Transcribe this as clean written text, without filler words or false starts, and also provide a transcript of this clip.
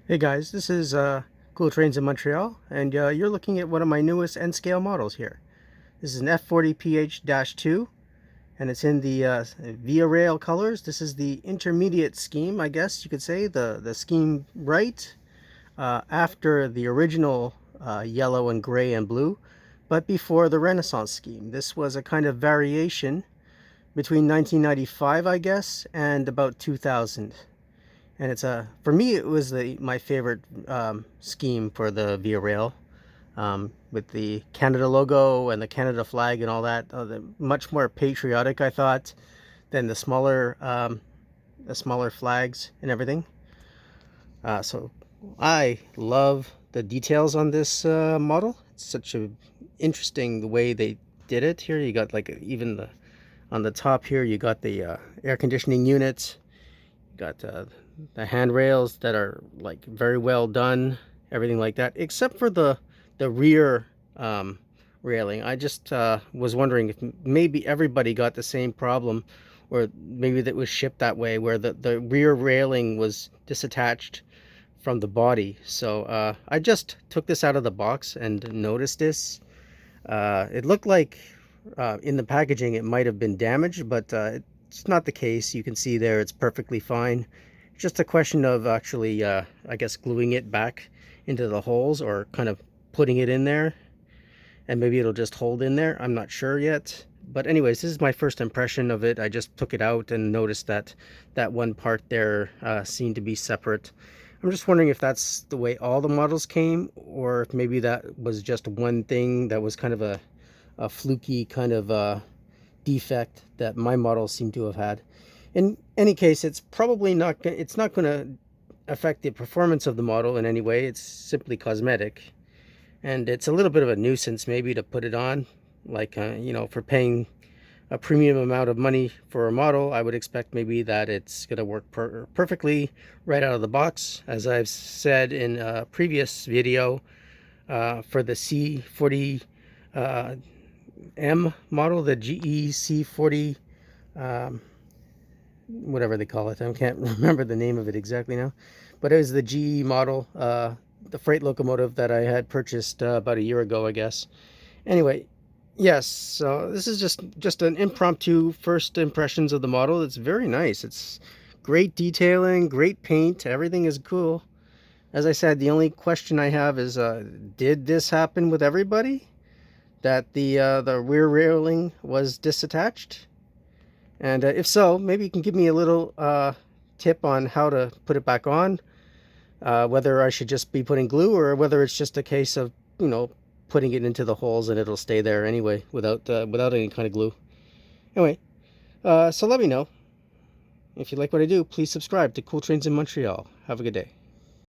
Hey guys, this is Cool Trains in Montreal, and you're looking at one of my newest N-scale models here. This is an F40PH-2, and it's in the Via Rail colors. This is the intermediate scheme, I guess you could say, the scheme right after the original yellow and gray and blue, but before the Renaissance scheme. This was a kind of variation between 1995, I guess, and about 2000. And it's for me it was my favorite scheme for the Via Rail, with the Canada logo and the Canada flag and all that. Much more patriotic, I thought, than the smaller flags and everything. So I love the details on this model. It's such a interesting the way they did it. Here you got like even on the top here you got the air conditioning units. You got the handrails that are like very well done, everything like that, except for the rear railing. I just was wondering if maybe everybody got the same problem, or maybe that was shipped that way, where the rear railing was disattached from the body. So I just took this out of the box and noticed this. It looked like in the packaging it might have been damaged, but it's not the case. You can see there it's perfectly fine. It's just a question of actually, I guess, gluing it back into the holes, or kind of putting it in there, and maybe it'll just hold in there. I'm not sure yet. But anyways, this is my first impression of it. I just took it out and noticed that that one part there seemed to be separate. I'm just wondering if that's the way all the models came, or if maybe that was just one thing that was kind of a fluky kind of defect that my models seem to have had. In any case, it's probably not it's not going to affect the performance of the model in any way. It's simply cosmetic, and it's a little bit of a nuisance maybe to put it on, like you know, for paying a premium amount of money for a model. I would expect maybe that it's going to work perfectly right out of the box. As I've said in a previous video, for the C40 M model, the GE C40 whatever they call it, I can't remember the name of it exactly now, but it was the GE model, the freight locomotive that I had purchased about a year ago, I guess. Anyway, yes, so this is just an impromptu first impressions of the model. It's very nice. It's great detailing, great paint, everything is cool. As I said, the only question I have is, did this happen with everybody, that the rear railing was disattached? And if so, maybe you can give me a little tip on how to put it back on, whether I should just be putting glue, or whether it's just a case of, you know, putting it into the holes and it'll stay there anyway without any kind of glue. Anyway, so let me know. If you like what I do, please subscribe to Cool Trains in Montreal. Have a good day.